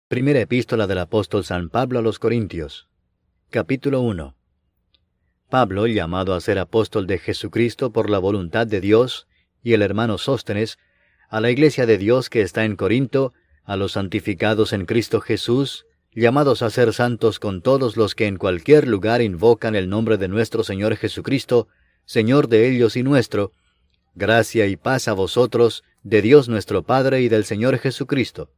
Primera epístola del apóstol San Pablo a los Corintios. Capítulo 1. Pablo, llamado a ser apóstol de Jesucristo por la voluntad de Dios, y el hermano Sóstenes, a la iglesia de Dios que está en Corinto, a los santificados en Cristo Jesús, llamados a ser santos con todos los que en cualquier lugar invocan el nombre de nuestro Señor Jesucristo, Señor de ellos y nuestro, gracia y paz a vosotros, de Dios nuestro Padre y del Señor Jesucristo.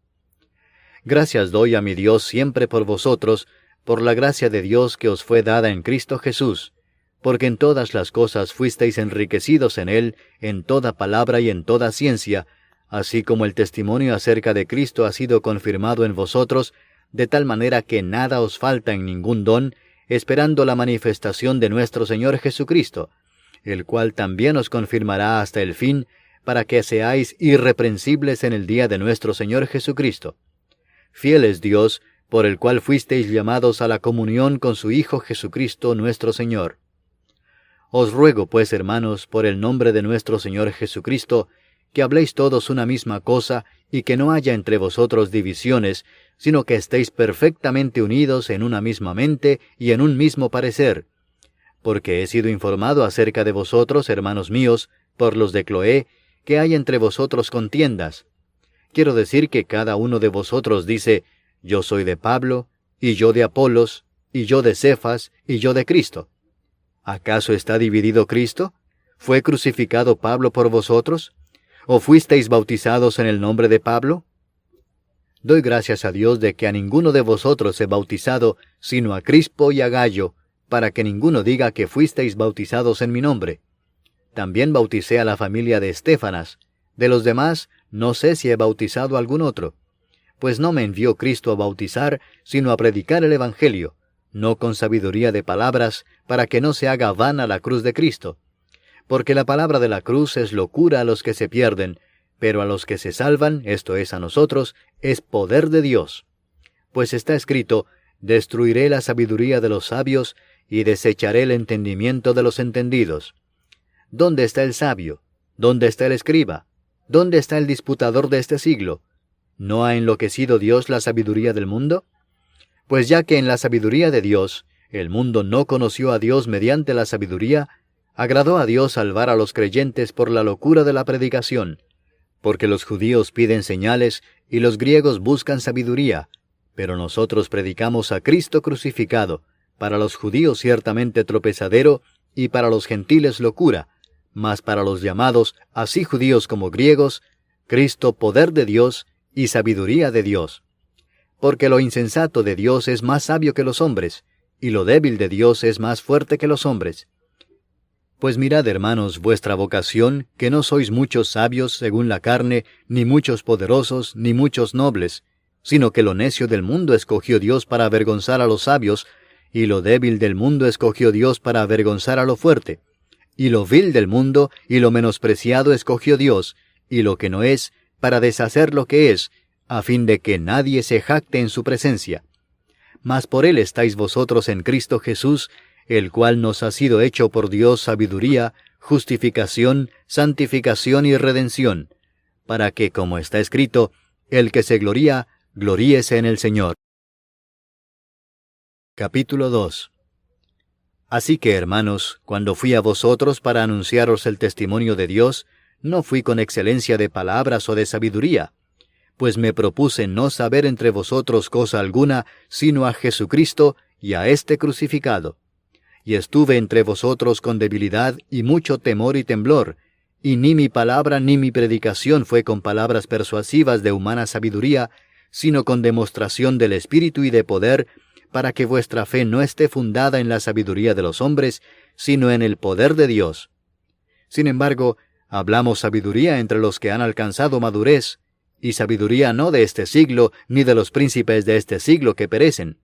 Gracias doy a mi Dios siempre por vosotros, por la gracia de Dios que os fue dada en Cristo Jesús, porque en todas las cosas fuisteis enriquecidos en Él, en toda palabra y en toda ciencia, así como el testimonio acerca de Cristo ha sido confirmado en vosotros, de tal manera que nada os falta en ningún don, esperando la manifestación de nuestro Señor Jesucristo, el cual también os confirmará hasta el fin, para que seáis irreprensibles en el día de nuestro Señor Jesucristo. Fiel es Dios, por el cual fuisteis llamados a la comunión con su Hijo Jesucristo nuestro Señor. Os ruego, pues, hermanos, por el nombre de nuestro Señor Jesucristo, que habléis todos una misma cosa, y que no haya entre vosotros divisiones, sino que estéis perfectamente unidos en una misma mente y en un mismo parecer. Porque he sido informado acerca de vosotros, hermanos míos, por los de Cloé, que hay entre vosotros contiendas. Quiero decir que cada uno de vosotros dice, yo soy de Pablo, y yo de Apolos, y yo de Cefas, y yo de Cristo. ¿Acaso está dividido Cristo? ¿Fue crucificado Pablo por vosotros? ¿O fuisteis bautizados en el nombre de Pablo? Doy gracias a Dios de que a ninguno de vosotros he bautizado, sino a Crispo y a Gayo, para que ninguno diga que fuisteis bautizados en mi nombre. También bauticé a la familia de Estéfanas. De los demás, no sé si he bautizado a algún otro. Pues no me envió Cristo a bautizar, sino a predicar el Evangelio, no con sabiduría de palabras, para que no se haga vana la cruz de Cristo. Porque la palabra de la cruz es locura a los que se pierden, pero a los que se salvan, esto es a nosotros, es poder de Dios. Pues está escrito, destruiré la sabiduría de los sabios, y desecharé el entendimiento de los entendidos. ¿Dónde está el sabio? ¿Dónde está el escriba? ¿Dónde está el disputador de este siglo? ¿No ha enloquecido Dios la sabiduría del mundo? Pues ya que en la sabiduría de Dios, el mundo no conoció a Dios mediante la sabiduría, agradó a Dios salvar a los creyentes por la locura de la predicación, porque los judíos piden señales y los griegos buscan sabiduría, pero nosotros predicamos a Cristo crucificado, para los judíos ciertamente tropezadero y para los gentiles locura, mas para los llamados, así judíos como griegos, Cristo poder de Dios y sabiduría de Dios. Porque lo insensato de Dios es más sabio que los hombres, y lo débil de Dios es más fuerte que los hombres. Pues mirad, hermanos, vuestra vocación, que no sois muchos sabios según la carne, ni muchos poderosos, ni muchos nobles, sino que lo necio del mundo escogió Dios para avergonzar a los sabios, y lo débil del mundo escogió Dios para avergonzar a lo fuerte. Y lo vil del mundo y lo menospreciado escogió Dios, y lo que no es, para deshacer lo que es, a fin de que nadie se jacte en su presencia. Mas por él estáis vosotros en Cristo Jesús, el cual nos ha sido hecho por Dios sabiduría, justificación, santificación y redención, para que, como está escrito, el que se gloría, gloríese en el Señor. Capítulo 2. Así que, hermanos, cuando fui a vosotros para anunciaros el testimonio de Dios, no fui con excelencia de palabras o de sabiduría, pues me propuse no saber entre vosotros cosa alguna, sino a Jesucristo y a este crucificado. Y estuve entre vosotros con debilidad y mucho temor y temblor, y ni mi palabra ni mi predicación fue con palabras persuasivas de humana sabiduría, sino con demostración del Espíritu y de poder, para que vuestra fe no esté fundada en la sabiduría de los hombres, sino en el poder de Dios. Sin embargo, hablamos sabiduría entre los que han alcanzado madurez, y sabiduría no de este siglo, ni de los príncipes de este siglo que perecen.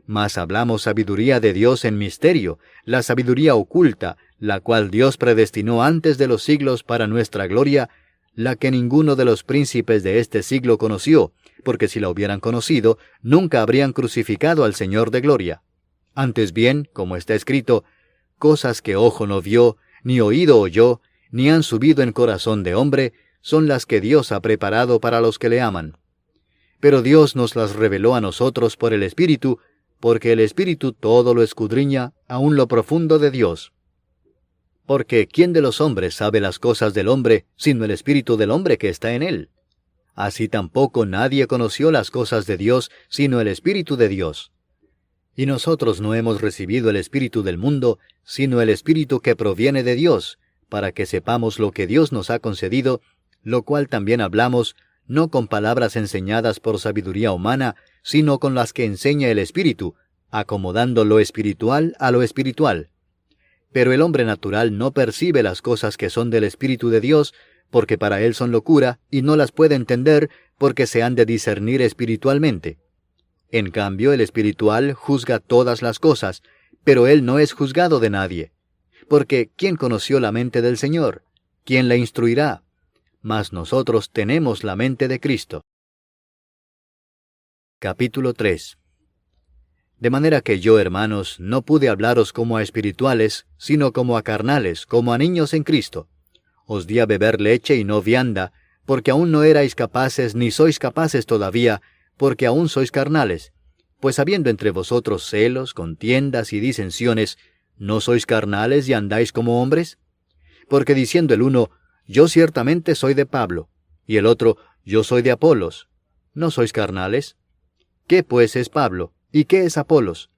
Mas hablamos sabiduría de Dios en misterio, la sabiduría oculta, la cual Dios predestinó antes de los siglos para nuestra gloria, la que ninguno de los príncipes de este siglo conoció, porque si la hubieran conocido, nunca habrían crucificado al Señor de gloria. Antes bien, como está escrito, cosas que ojo no vio, ni oído oyó, ni han subido en corazón de hombre, son las que Dios ha preparado para los que le aman. pero Dios nos las reveló a nosotros por el Espíritu, porque el Espíritu todo lo escudriña, aun lo profundo de Dios. Porque ¿quién de los hombres sabe las cosas del hombre, sino el Espíritu del hombre que está en él? Así tampoco nadie conoció las cosas de Dios, sino el Espíritu de Dios. Y nosotros no hemos recibido el Espíritu del mundo, sino el Espíritu que proviene de Dios, para que sepamos lo que Dios nos ha concedido, lo cual también hablamos, no con palabras enseñadas por sabiduría humana, sino con las que enseña el Espíritu, acomodando lo espiritual a lo espiritual. Pero el hombre natural no percibe las cosas que son del Espíritu de Dios, porque para él son locura, y no las puede entender, porque se han de discernir espiritualmente. En cambio, el espiritual juzga todas las cosas, pero él no es juzgado de nadie. Porque ¿quién conoció la mente del Señor? ¿Quién la instruirá? Mas nosotros tenemos la mente de Cristo. Capítulo 3. De manera que yo, hermanos, no pude hablaros como a espirituales, sino como a carnales, como a niños en Cristo. Os di a beber leche y no vianda, porque aún no erais capaces, ni sois capaces todavía, porque aún sois carnales. Pues habiendo entre vosotros celos, contiendas y disensiones, ¿no sois carnales y andáis como hombres? Porque diciendo el uno, yo ciertamente soy de Pablo, y el otro, yo soy de Apolos, ¿no sois carnales? ¿Qué pues es Pablo? ¿Y qué es Apolos?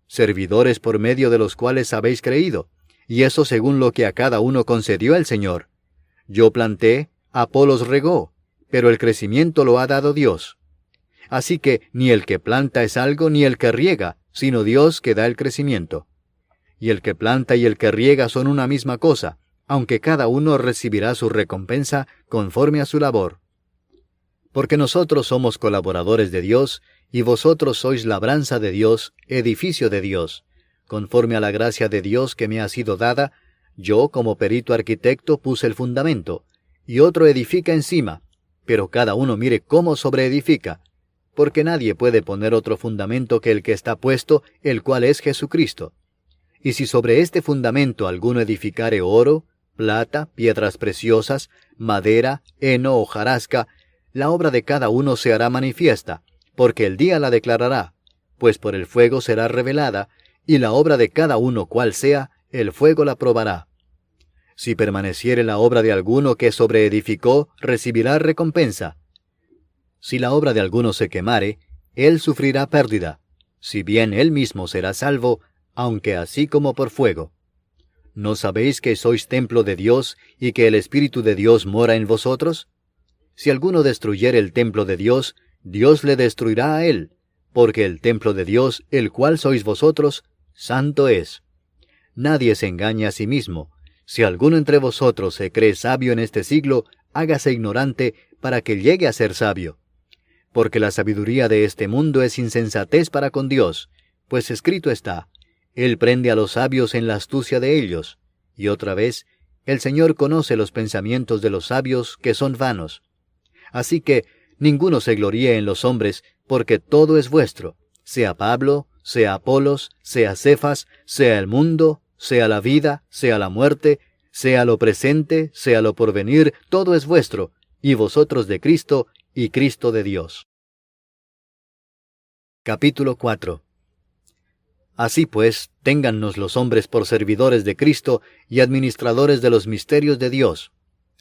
Servidores por medio de los cuales habéis creído, y eso según lo que a cada uno concedió el Señor. Yo planté, Apolos regó, pero el crecimiento lo ha dado Dios. Así que ni el que planta es algo, ni el que riega, sino Dios que da el crecimiento. Y el que planta y el que riega son una misma cosa, aunque cada uno recibirá su recompensa conforme a su labor. Porque nosotros somos colaboradores de Dios, y vosotros sois labranza de Dios, edificio de Dios. Conforme a la gracia de Dios que me ha sido dada, yo como perito arquitecto puse el fundamento, y otro edifica encima, pero cada uno mire cómo sobreedifica, porque nadie puede poner otro fundamento que el que está puesto, el cual es Jesucristo. Y si sobre este fundamento alguno edificare oro, plata, piedras preciosas, madera, heno o hojarasca, la obra de cada uno se hará manifiesta, porque el día la declarará, pues por el fuego será revelada, y la obra de cada uno cual sea, el fuego la probará. Si permaneciere la obra de alguno que sobreedificó, recibirá recompensa. Si la obra de alguno se quemare, él sufrirá pérdida, si bien él mismo será salvo, aunque así como por fuego. ¿No sabéis que sois templo de Dios, y que el Espíritu de Dios mora en vosotros? Si alguno destruyere el templo de Dios, Dios le destruirá a él, porque el templo de Dios, el cual sois vosotros, santo es. Nadie se engaña a sí mismo. Si alguno entre vosotros se cree sabio en este siglo, hágase ignorante para que llegue a ser sabio. Porque la sabiduría de este mundo es insensatez para con Dios, pues escrito está, Él prende a los sabios en la astucia de ellos. Y otra vez, el Señor conoce los pensamientos de los sabios que son vanos. Así que ninguno se gloríe en los hombres, porque todo es vuestro, sea Pablo, sea Apolos, sea Cefas, sea el mundo, sea la vida, sea la muerte, sea lo presente, sea lo porvenir, todo es vuestro, y vosotros de Cristo, y Cristo de Dios. Capítulo 4. Así pues, téngannos los hombres por servidores de Cristo y administradores de los misterios de Dios.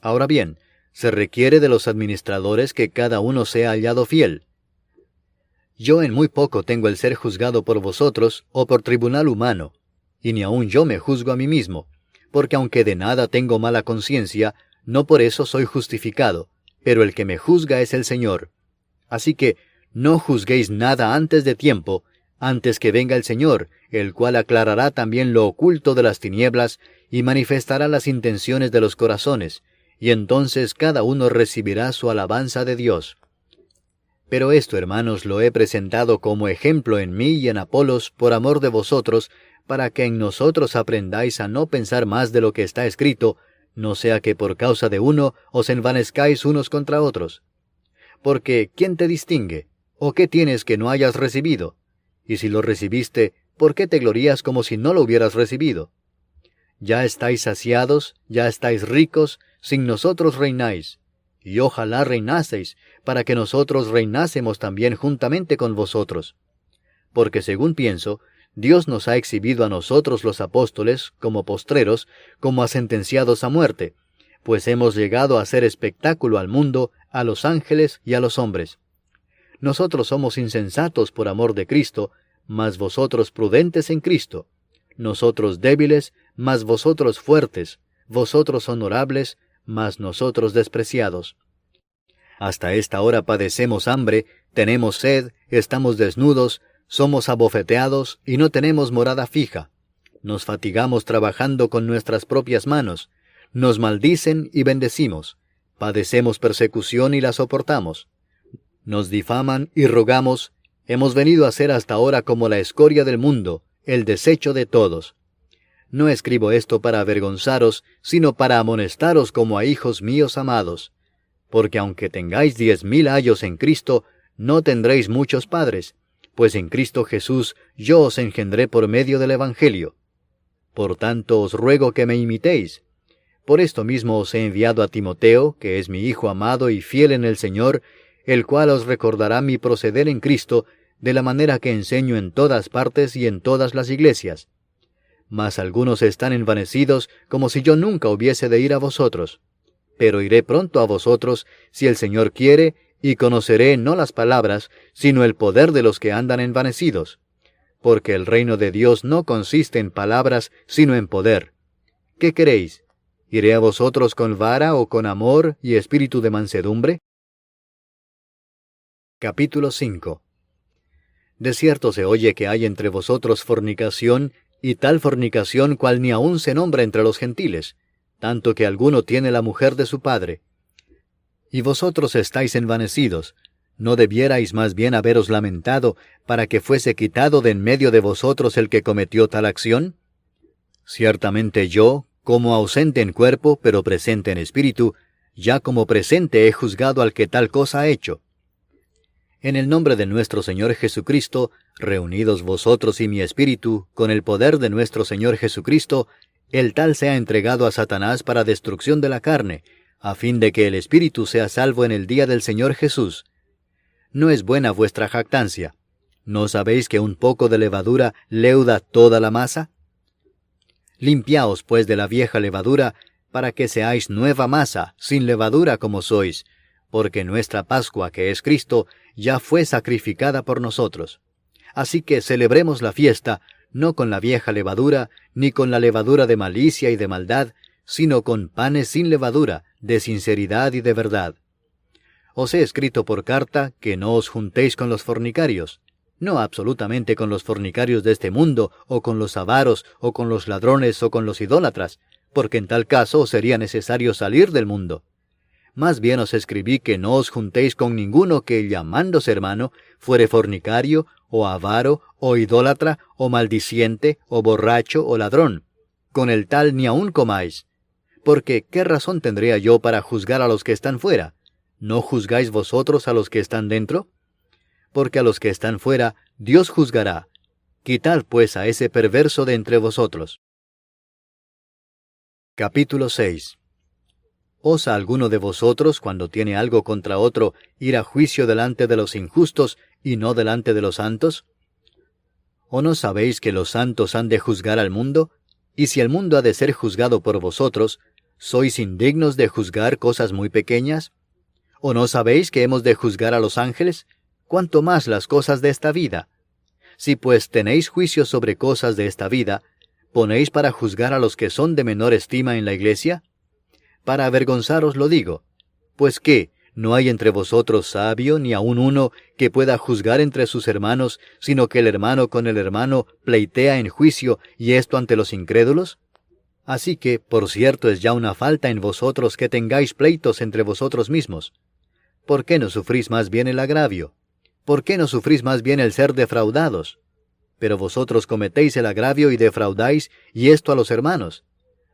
Ahora bien, se requiere de los administradores que cada uno sea hallado fiel. Yo en muy poco tengo el ser juzgado por vosotros o por tribunal humano, y ni aun yo me juzgo a mí mismo, porque aunque de nada tengo mala conciencia, no por eso soy justificado, pero el que me juzga es el Señor. Así que no juzguéis nada antes de tiempo, antes que venga el Señor, el cual aclarará también lo oculto de las tinieblas y manifestará las intenciones de los corazones, y entonces cada uno recibirá su alabanza de Dios. Pero esto, hermanos, lo he presentado como ejemplo en mí y en Apolos por amor de vosotros, para que en nosotros aprendáis a no pensar más de lo que está escrito, no sea que por causa de uno os envanezcáis unos contra otros. Porque ¿quién te distingue? ¿O qué tienes que no hayas recibido? Y si lo recibiste, ¿por qué te glorías como si no lo hubieras recibido? Ya estáis saciados, ya estáis ricos, sin nosotros reináis. y ojalá reinaseis, para que nosotros reinásemos también juntamente con vosotros. Porque según pienso, Dios nos ha exhibido a nosotros los apóstoles, como postreros, como a sentenciados a muerte, pues hemos llegado a hacer espectáculo al mundo, a los ángeles y a los hombres. Nosotros somos insensatos por amor de Cristo, mas vosotros prudentes en Cristo. Nosotros débiles, mas vosotros fuertes. Vosotros honorables, mas nosotros despreciados. Hasta esta hora padecemos hambre, tenemos sed, estamos desnudos, somos abofeteados y no tenemos morada fija. Nos fatigamos trabajando con nuestras propias manos. Nos maldicen y bendecimos. Padecemos persecución y la soportamos. Nos difaman y rogamos. Hemos venido a ser hasta ahora como la escoria del mundo, el desecho de todos. No escribo esto para avergonzaros, sino para amonestaros como a hijos míos amados. Porque aunque tengáis 10,000 ayos en Cristo, no tendréis muchos padres, pues en Cristo Jesús yo os engendré por medio del Evangelio. Por tanto os ruego que me imitéis. Por esto mismo os he enviado a Timoteo, que es mi hijo amado y fiel en el Señor, el cual os recordará mi proceder en Cristo, de la manera que enseño en todas partes y en todas las iglesias. Mas algunos están envanecidos, como si yo nunca hubiese de ir a vosotros. Pero iré pronto a vosotros, si el Señor quiere, y conoceré no las palabras, sino el poder de los que andan envanecidos. Porque el reino de Dios no consiste en palabras, sino en poder. ¿Qué queréis? ¿Iré a vosotros con vara o con amor y espíritu de mansedumbre? Capítulo 5. De cierto se oye que hay entre vosotros fornicación, y tal fornicación cual ni aun se nombra entre los gentiles, tanto que alguno tiene la mujer de su padre. Y vosotros estáis envanecidos, ¿no debierais más bien haberos lamentado, para que fuese quitado de en medio de vosotros el que cometió tal acción? Ciertamente yo, como ausente en cuerpo, pero presente en espíritu, ya como presente he juzgado al que tal cosa ha hecho. En el nombre de nuestro Señor Jesucristo, reunidos vosotros y mi espíritu, con el poder de nuestro Señor Jesucristo, el tal sea entregado a Satanás para destrucción de la carne, a fin de que el espíritu sea salvo en el día del Señor Jesús. ¿No es buena vuestra jactancia? ¿No sabéis que un poco de levadura leuda toda la masa? Limpiaos pues de la vieja levadura, para que seáis nueva masa, sin levadura como sois, porque nuestra Pascua, que es Cristo, ya fue sacrificada por nosotros. Así que celebremos la fiesta, no con la vieja levadura, ni con la levadura de malicia y de maldad, sino con panes sin levadura, de sinceridad y de verdad. Os he escrito por carta que no os juntéis con los fornicarios, no absolutamente con los fornicarios de este mundo, o con los avaros, o con los ladrones, o con los idólatras, porque en tal caso os sería necesario salir del mundo. Más bien os escribí que no os juntéis con ninguno que, llamándose hermano, fuere fornicario, o avaro, o idólatra, o maldiciente, o borracho, o ladrón. Con el tal ni aun comáis. Porque, ¿qué razón tendría yo para juzgar a los que están fuera? ¿No juzgáis vosotros a los que están dentro? Porque a los que están fuera, Dios juzgará. Quitad pues a ese perverso de entre vosotros. Capítulo 6. ¿Osa alguno de vosotros, cuando tiene algo contra otro, ir a juicio delante de los injustos y no delante de los santos? ¿O no sabéis que los santos han de juzgar al mundo? Y si el mundo ha de ser juzgado por vosotros, ¿sois indignos de juzgar cosas muy pequeñas? ¿O no sabéis que hemos de juzgar a los ángeles? ¿Cuánto más las cosas de esta vida? Si pues tenéis juicio sobre cosas de esta vida, ¿ponéis para juzgar a los que son de menor estima en la iglesia? Para avergonzaros lo digo. Pues ¿qué? ¿No hay entre vosotros sabio, ni aun uno, que pueda juzgar entre sus hermanos, sino que el hermano con el hermano pleitea en juicio, y esto ante los incrédulos? Así que, por cierto, es ya una falta en vosotros que tengáis pleitos entre vosotros mismos. ¿Por qué no sufrís más bien el agravio? ¿Por qué no sufrís más bien el ser defraudados? Pero vosotros cometéis el agravio y defraudáis, y esto a los hermanos.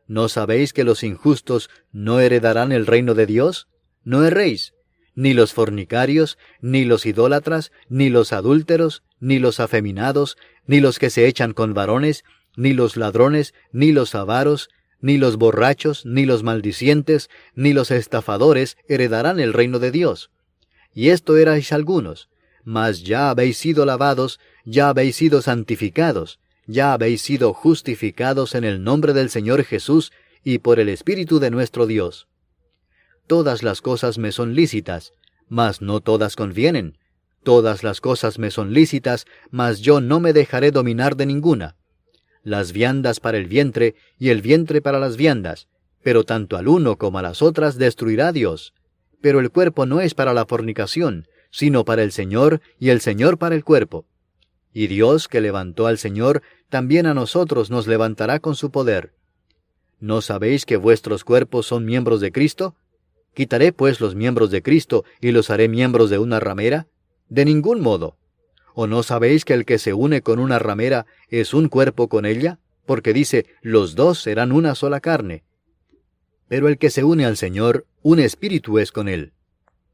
¿No sabéis que los injustos no heredarán el reino de Dios? No erréis, ni los fornicarios, ni los idólatras, ni los adúlteros, ni los afeminados, ni los que se echan con varones, ni los ladrones, ni los avaros, ni los borrachos, ni los maldicientes, ni los estafadores heredarán el reino de Dios. Y esto erais algunos, mas ya habéis sido lavados, ya habéis sido santificados, ya habéis sido justificados en el nombre del Señor Jesús y por el Espíritu de nuestro Dios. Todas las cosas me son lícitas, mas no todas convienen. Todas las cosas me son lícitas, mas yo no me dejaré dominar de ninguna. Las viandas para el vientre, y el vientre para las viandas, pero tanto al uno como a las otras destruirá Dios. Pero el cuerpo no es para la fornicación, sino para el Señor, y el Señor para el cuerpo. Y Dios, que levantó al Señor, también a nosotros nos levantará con su poder. ¿No sabéis que vuestros cuerpos son miembros de Cristo? ¿Quitaré pues los miembros de Cristo y los haré miembros de una ramera? De ningún modo. ¿O no sabéis que el que se une con una ramera es un cuerpo con ella? Porque dice, los dos serán una sola carne. Pero el que se une al Señor, un espíritu es con él.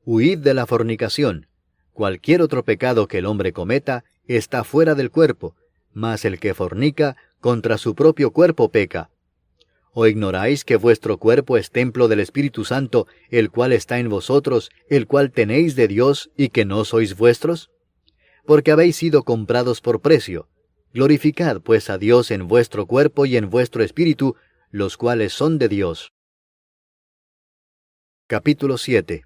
Huid de la fornicación. Cualquier otro pecado que el hombre cometa está fuera del cuerpo, mas el que fornica contra su propio cuerpo peca. ¿O ignoráis que vuestro cuerpo es templo del Espíritu Santo, el cual está en vosotros, el cual tenéis de Dios, y que no sois vuestros? Porque habéis sido comprados por precio. Glorificad pues a Dios en vuestro cuerpo y en vuestro espíritu, los cuales son de Dios. Capítulo 7.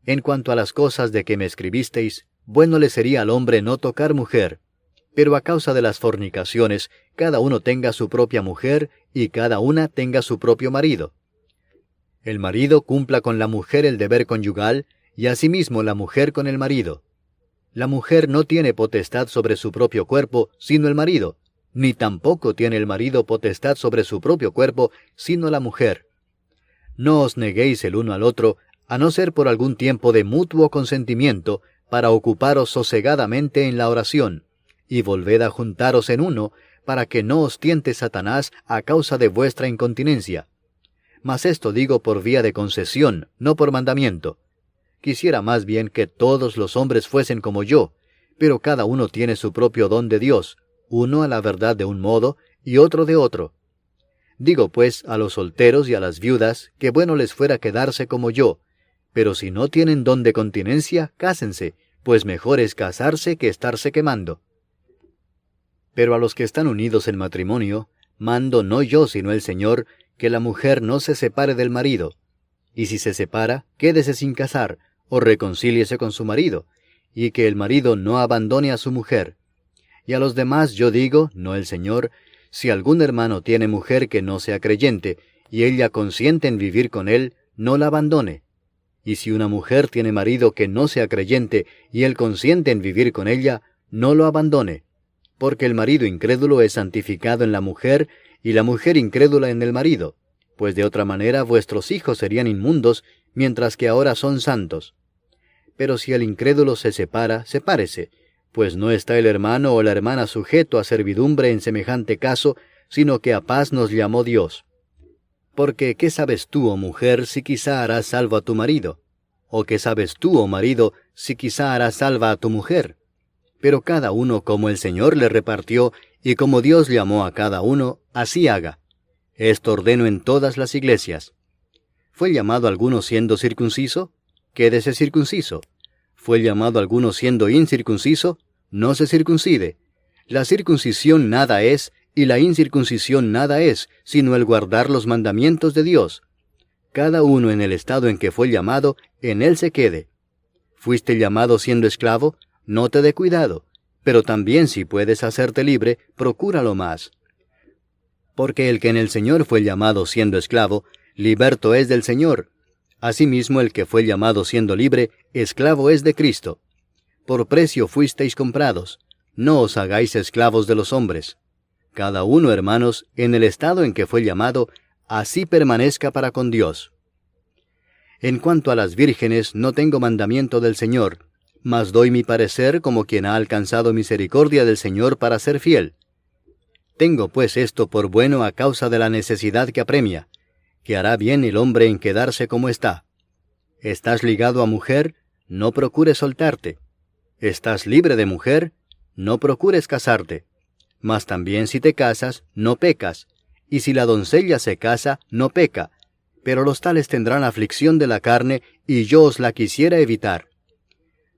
En cuanto a las cosas de que me escribisteis, bueno le sería al hombre no tocar mujer, pero a causa de las fornicaciones, cada uno tenga su propia mujer, y cada una tenga su propio marido. El marido cumpla con la mujer el deber conyugal, y asimismo la mujer con el marido. La mujer no tiene potestad sobre su propio cuerpo, sino el marido, ni tampoco tiene el marido potestad sobre su propio cuerpo, sino la mujer. No os neguéis el uno al otro, a no ser por algún tiempo de mutuo consentimiento, para ocuparos sosegadamente en la oración, y volved a juntaros en uno, para que no os tiente Satanás a causa de vuestra incontinencia. Mas esto digo por vía de concesión, no por mandamiento. Quisiera más bien que todos los hombres fuesen como yo, pero cada uno tiene su propio don de Dios, uno a la verdad de un modo, y otro de otro. Digo pues a los solteros y a las viudas, que bueno les fuera quedarse como yo, pero si no tienen don de continencia, cásense, pues mejor es casarse que estarse quemando. Pero a los que están unidos en matrimonio, mando no yo sino el Señor, que la mujer no se separe del marido, y si se separa, quédese sin casar, o reconcíliese con su marido, y que el marido no abandone a su mujer. Y a los demás yo digo, no el Señor, si algún hermano tiene mujer que no sea creyente, y ella consiente en vivir con él, no la abandone. Y si una mujer tiene marido que no sea creyente, y él consiente en vivir con ella, no lo abandone. Porque el marido incrédulo es santificado en la mujer, y la mujer incrédula en el marido, pues de otra manera vuestros hijos serían inmundos, mientras que ahora son santos. Pero si el incrédulo se separa, sepárese, pues no está el hermano o la hermana sujeto a servidumbre en semejante caso, sino que a paz nos llamó Dios. Porque, ¿qué sabes tú, oh mujer, si quizá harás salvo a tu marido? ¿O qué sabes tú, oh marido, si quizá harás salva a tu mujer? Pero cada uno como el Señor le repartió, y como Dios llamó a cada uno, así haga. Esto ordeno en todas las iglesias. ¿Fue llamado alguno siendo circunciso? Quédese circunciso. ¿Fue llamado alguno siendo incircunciso? No se circuncide. La circuncisión nada es, y la incircuncisión nada es, sino el guardar los mandamientos de Dios. Cada uno en el estado en que fue llamado, en él se quede. ¿Fuiste llamado siendo esclavo? No te dé cuidado. Pero también si puedes hacerte libre, procúralo más. Porque el que en el Señor fue llamado siendo esclavo, liberto es del Señor. Asimismo el que fue llamado siendo libre, esclavo es de Cristo. Por precio fuisteis comprados. No os hagáis esclavos de los hombres. Cada uno, hermanos, en el estado en que fue llamado, así permanezca para con Dios. En cuanto a las vírgenes, no tengo mandamiento del Señor, mas doy mi parecer como quien ha alcanzado misericordia del Señor para ser fiel. Tengo pues esto por bueno a causa de la necesidad que apremia, que hará bien el hombre en quedarse como está. ¿Estás ligado a mujer? No procures soltarte. ¿Estás libre de mujer? No procures casarte. Mas también si te casas, no pecas, y si la doncella se casa, no peca, pero los tales tendrán aflicción de la carne, y yo os la quisiera evitar.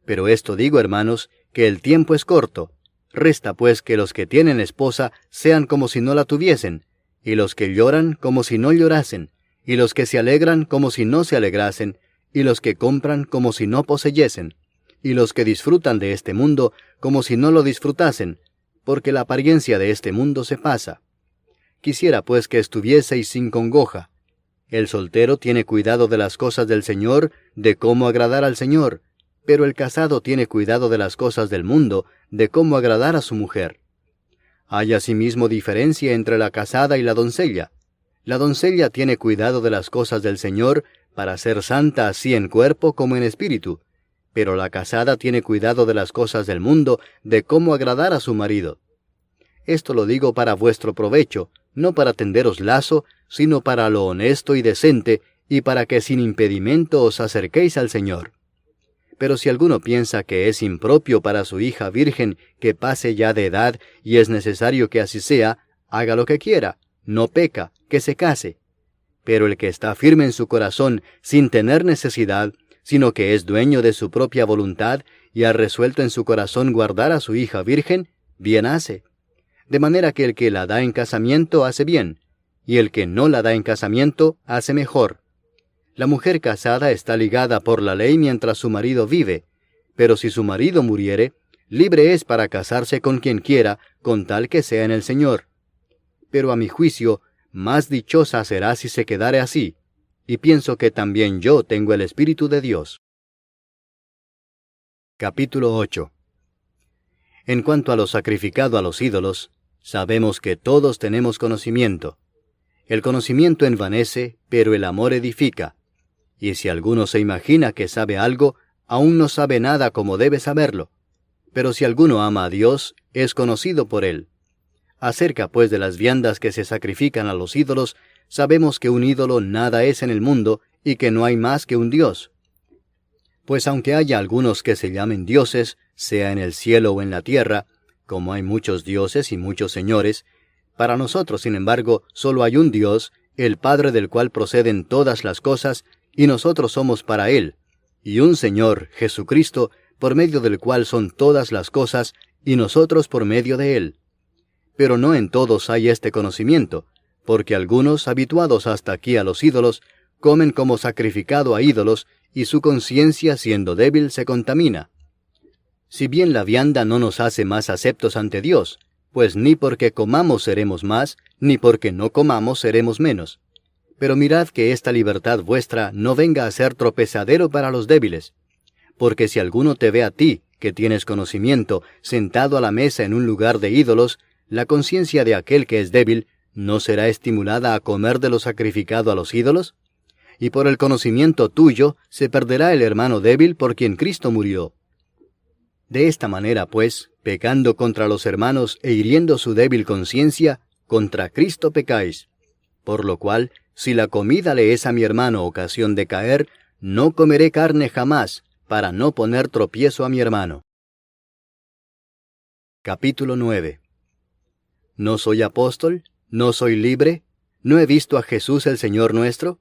Pero esto digo, hermanos, que el tiempo es corto. Resta pues que los que tienen esposa sean como si no la tuviesen, y los que lloran como si no llorasen, y los que se alegran como si no se alegrasen, y los que compran como si no poseyesen, y los que disfrutan de este mundo como si no lo disfrutasen, porque la apariencia de este mundo se pasa. Quisiera pues que estuvieseis sin congoja. El soltero tiene cuidado de las cosas del Señor, de cómo agradar al Señor, pero el casado tiene cuidado de las cosas del mundo, de cómo agradar a su mujer. Hay asimismo diferencia entre la casada y la doncella. La doncella tiene cuidado de las cosas del Señor, para ser santa así en cuerpo como en espíritu, pero la casada tiene cuidado de las cosas del mundo, de cómo agradar a su marido. Esto lo digo para vuestro provecho, no para tenderos lazo, sino para lo honesto y decente, y para que sin impedimento os acerquéis al Señor. Pero si alguno piensa que es impropio para su hija virgen que pase ya de edad, y es necesario que así sea, haga lo que quiera, no peca, que se case. Pero el que está firme en su corazón, sin tener necesidad, sino que es dueño de su propia voluntad, y ha resuelto en su corazón guardar a su hija virgen, bien hace. De manera que el que la da en casamiento hace bien, y el que no la da en casamiento hace mejor. La mujer casada está ligada por la ley mientras su marido vive, pero si su marido muriere, libre es para casarse con quien quiera, con tal que sea en el Señor. Pero a mi juicio, más dichosa será si se quedare así, y pienso que también yo tengo el Espíritu de Dios. Capítulo 8. En cuanto a lo sacrificado a los ídolos, sabemos que todos tenemos conocimiento. El conocimiento envanece, pero el amor edifica. Y si alguno se imagina que sabe algo, aún no sabe nada como debe saberlo. Pero si alguno ama a Dios, es conocido por él. Acerca pues de las viandas que se sacrifican a los ídolos, sabemos que un ídolo nada es en el mundo, y que no hay más que un Dios. Pues aunque haya algunos que se llamen dioses, sea en el cielo o en la tierra, como hay muchos dioses y muchos señores, para nosotros, sin embargo, solo hay un Dios, el Padre del cual proceden todas las cosas, y nosotros somos para Él, y un Señor, Jesucristo, por medio del cual son todas las cosas, y nosotros por medio de Él. Pero no en todos hay este conocimiento, porque algunos, habituados hasta aquí a los ídolos, comen como sacrificado a ídolos, y su conciencia, siendo débil, se contamina. Si bien la vianda no nos hace más aceptos ante Dios, pues ni porque comamos seremos más, ni porque no comamos seremos menos. Pero mirad que esta libertad vuestra no venga a ser tropezadero para los débiles. Porque si alguno te ve a ti, que tienes conocimiento, sentado a la mesa en un lugar de ídolos, la conciencia de aquel que es débil, ¿no será estimulada a comer de lo sacrificado a los ídolos? Y por el conocimiento tuyo, se perderá el hermano débil por quien Cristo murió. De esta manera, pues, pecando contra los hermanos e hiriendo su débil conciencia, contra Cristo pecáis. Por lo cual, si la comida le es a mi hermano ocasión de caer, no comeré carne jamás, para no poner tropiezo a mi hermano. Capítulo 9. ¿No soy apóstol? ¿No soy libre? ¿No he visto a Jesús el Señor nuestro?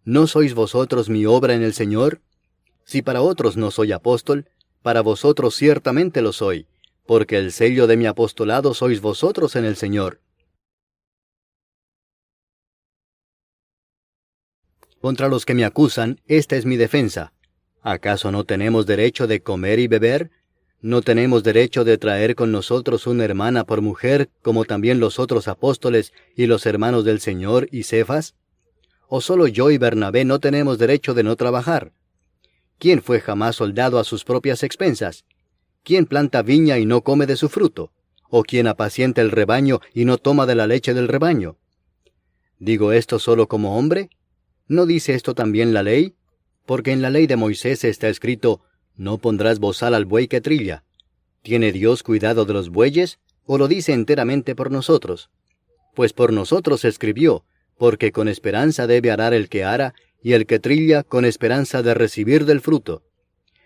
¿No sois vosotros mi obra en el Señor? Si para otros no soy apóstol, para vosotros ciertamente lo soy, porque el sello de mi apostolado sois vosotros en el Señor. Contra los que me acusan, esta es mi defensa. ¿Acaso no tenemos derecho de comer y beber? ¿No tenemos derecho de traer con nosotros una hermana por mujer, como también los otros apóstoles y los hermanos del Señor y Cefas? ¿O solo yo y Bernabé no tenemos derecho de no trabajar? ¿Quién fue jamás soldado a sus propias expensas? ¿Quién planta viña y no come de su fruto? ¿O quién apacienta el rebaño y no toma de la leche del rebaño? ¿Digo esto solo como hombre? ¿No dice esto también la ley? Porque en la ley de Moisés está escrito, no pondrás bozal al buey que trilla. ¿Tiene Dios cuidado de los bueyes, o lo dice enteramente por nosotros? Pues por nosotros escribió, porque con esperanza debe arar el que ara, y el que trilla con esperanza de recibir del fruto.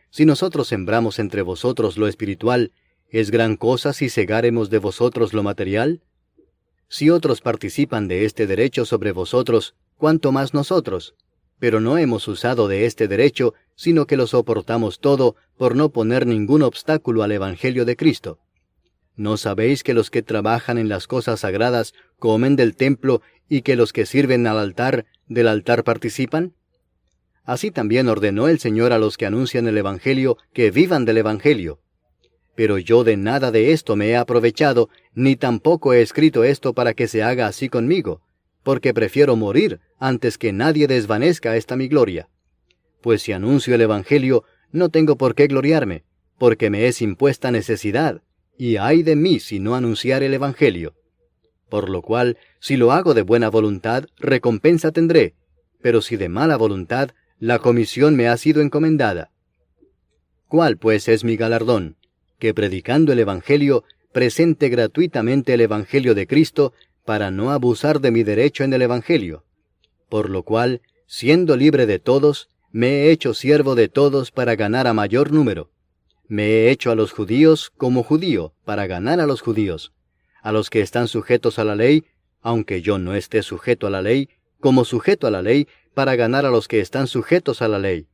Si nosotros sembramos entre vosotros lo espiritual, ¿es gran cosa si segáremos de vosotros lo material? Si otros participan de este derecho sobre vosotros, ¿cuánto más nosotros? Pero no hemos usado de este derecho, sino que lo soportamos todo, por no poner ningún obstáculo al Evangelio de Cristo. ¿No sabéis que los que trabajan en las cosas sagradas comen del templo y que los que sirven al altar, del altar participan? Así también ordenó el Señor a los que anuncian el Evangelio que vivan del Evangelio. Pero yo de nada de esto me he aprovechado, ni tampoco he escrito esto para que se haga así conmigo, porque prefiero morir antes que nadie desvanezca esta mi gloria. Pues si anuncio el Evangelio, no tengo por qué gloriarme, porque me es impuesta necesidad, y ay de mí si no anunciar el Evangelio. Por lo cual, si lo hago de buena voluntad, recompensa tendré, pero si de mala voluntad, la comisión me ha sido encomendada. ¿Cuál pues es mi galardón? Que predicando el Evangelio, presente gratuitamente el Evangelio de Cristo, para no abusar de mi derecho en el Evangelio. Por lo cual, siendo libre de todos, me he hecho siervo de todos para ganar a mayor número. Me he hecho a los judíos como judío, para ganar a los judíos. A los que están sujetos a la ley, aunque yo no esté sujeto a la ley, como sujeto a la ley, para ganar a los que están sujetos a la ley.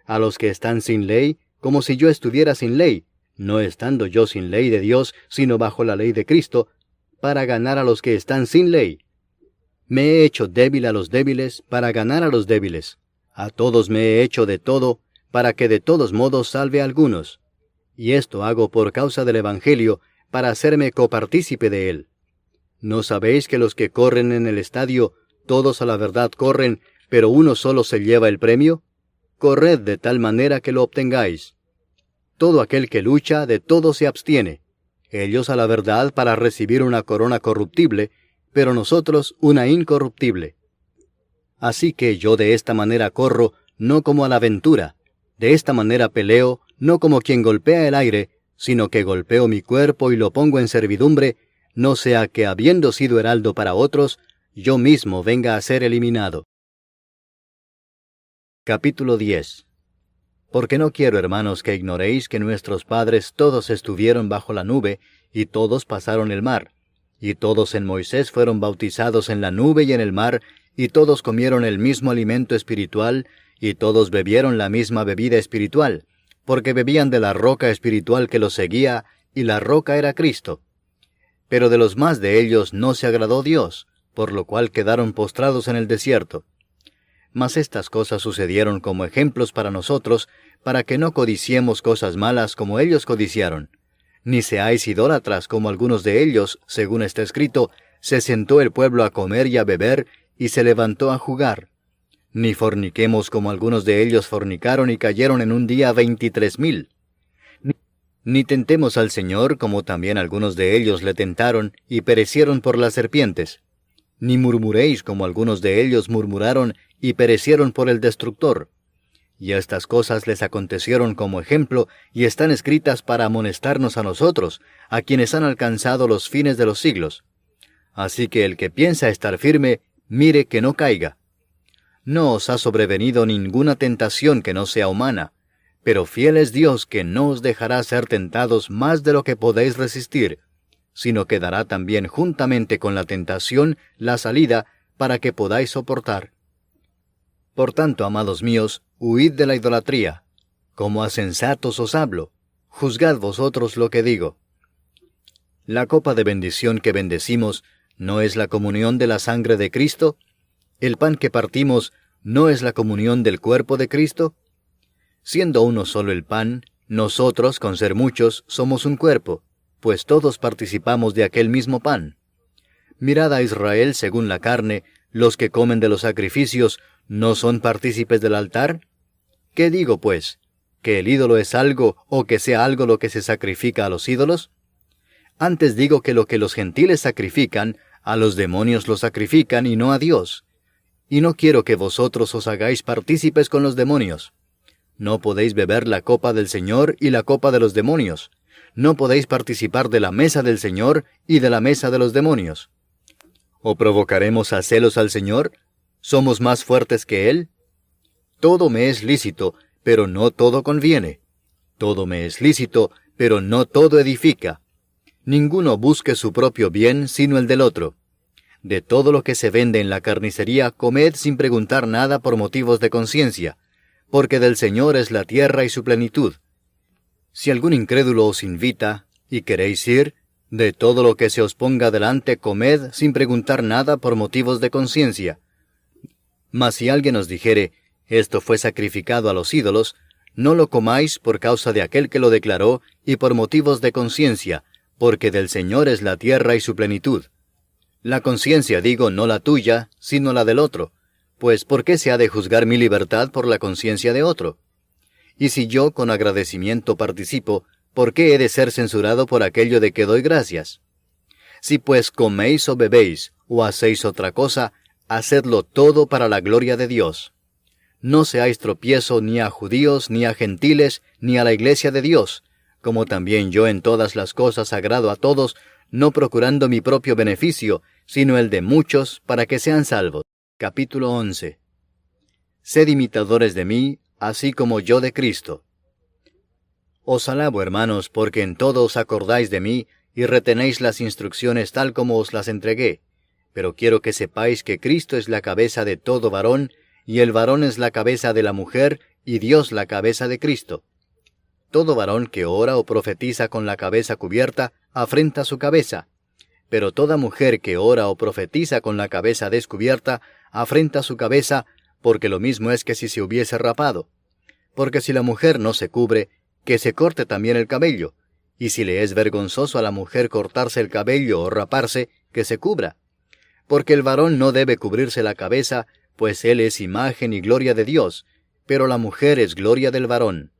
A los que están sin ley, como si yo estuviera sin ley, no estando yo sin ley de Dios, sino bajo la ley de Cristo, para ganar a los que están sin ley. Me he hecho débil a los débiles, para ganar a los débiles. A todos me he hecho de todo, para que de todos modos salve a algunos. Y esto hago por causa del Evangelio, para hacerme copartícipe de él. ¿No sabéis que los que corren en el estadio, todos a la verdad corren, pero uno solo se lleva el premio? Corred de tal manera que lo obtengáis. Todo aquel que lucha, de todo se abstiene. Ellos a la verdad para recibir una corona corruptible, pero nosotros una incorruptible. Así que yo de esta manera corro, no como a la aventura. De esta manera peleo, no como quien golpea el aire, sino que golpeo mi cuerpo y lo pongo en servidumbre, no sea que habiendo sido heraldo para otros, yo mismo venga a ser eliminado. Capítulo 10. Porque no quiero, hermanos, que ignoréis que nuestros padres todos estuvieron bajo la nube, y todos pasaron el mar, y todos en Moisés fueron bautizados en la nube y en el mar, y todos comieron el mismo alimento espiritual, y todos bebieron la misma bebida espiritual, porque bebían de la roca espiritual que los seguía, y la roca era Cristo. Pero de los más de ellos no se agradó Dios, por lo cual quedaron postrados en el desierto. Mas estas cosas sucedieron como ejemplos para nosotros, para que no codiciemos cosas malas como ellos codiciaron. Ni seáis idólatras como algunos de ellos, según está escrito, se sentó el pueblo a comer y a beber, y se levantó a jugar. Ni forniquemos como algunos de ellos fornicaron y cayeron en un día 23,000. Ni tentemos al Señor como también algunos de ellos le tentaron y perecieron por las serpientes. Ni murmuréis como algunos de ellos murmuraron y perecieron por el destructor. Y estas cosas les acontecieron como ejemplo, y están escritas para amonestarnos a nosotros, a quienes han alcanzado los fines de los siglos. Así que el que piensa estar firme, mire que no caiga. No os ha sobrevenido ninguna tentación que no sea humana, pero fiel es Dios que no os dejará ser tentados más de lo que podéis resistir, sino que dará también juntamente con la tentación la salida para que podáis soportar. Por tanto, amados míos, huid de la idolatría. Como a sensatos os hablo, juzgad vosotros lo que digo. La copa de bendición que bendecimos, ¿no es la comunión de la sangre de Cristo? ¿El pan que partimos, no es la comunión del cuerpo de Cristo? Siendo uno solo el pan, nosotros, con ser muchos, somos un cuerpo, pues todos participamos de aquel mismo pan. Mirad a Israel según la carne, los que comen de los sacrificios, ¿no son partícipes del altar? ¿Qué digo, pues? ¿Que el ídolo es algo, o que sea algo lo que se sacrifica a los ídolos? Antes digo que lo que los gentiles sacrifican, a los demonios lo sacrifican y no a Dios. Y no quiero que vosotros os hagáis partícipes con los demonios. No podéis beber la copa del Señor y la copa de los demonios. No podéis participar de la mesa del Señor y de la mesa de los demonios. ¿O provocaremos a celos al Señor? ¿Somos más fuertes que Él? Todo me es lícito, pero no todo conviene. Todo me es lícito, pero no todo edifica. Ninguno busque su propio bien, sino el del otro. De todo lo que se vende en la carnicería, comed sin preguntar nada por motivos de conciencia, porque del Señor es la tierra y su plenitud. Si algún incrédulo os invita, y queréis ir, de todo lo que se os ponga delante comed sin preguntar nada por motivos de conciencia. Mas si alguien os dijere, esto fue sacrificado a los ídolos, no lo comáis por causa de aquel que lo declaró y por motivos de conciencia, porque del Señor es la tierra y su plenitud. La conciencia, digo, no la tuya, sino la del otro, pues ¿por qué se ha de juzgar mi libertad por la conciencia de otro? Y si yo con agradecimiento participo, ¿por qué he de ser censurado por aquello de que doy gracias? Si pues coméis o bebéis, o hacéis otra cosa, hacedlo todo para la gloria de Dios. No seáis tropiezo ni a judíos, ni a gentiles, ni a la iglesia de Dios, como también yo en todas las cosas agrado a todos, no procurando mi propio beneficio, sino el de muchos, para que sean salvos. Capítulo 11. Sed imitadores de mí, así como yo de Cristo. Os alabo, hermanos, porque en todo os acordáis de mí, y retenéis las instrucciones tal como os las entregué. Pero quiero que sepáis que Cristo es la cabeza de todo varón, y el varón es la cabeza de la mujer, y Dios la cabeza de Cristo. Todo varón que ora o profetiza con la cabeza cubierta, afrenta su cabeza. Pero toda mujer que ora o profetiza con la cabeza descubierta, afrenta su cabeza, porque lo mismo es que si se hubiese rapado. Porque si la mujer no se cubre, que se corte también el cabello, y si le es vergonzoso a la mujer cortarse el cabello o raparse, que se cubra. Porque el varón no debe cubrirse la cabeza, pues él es imagen y gloria de Dios, pero la mujer es gloria del varón.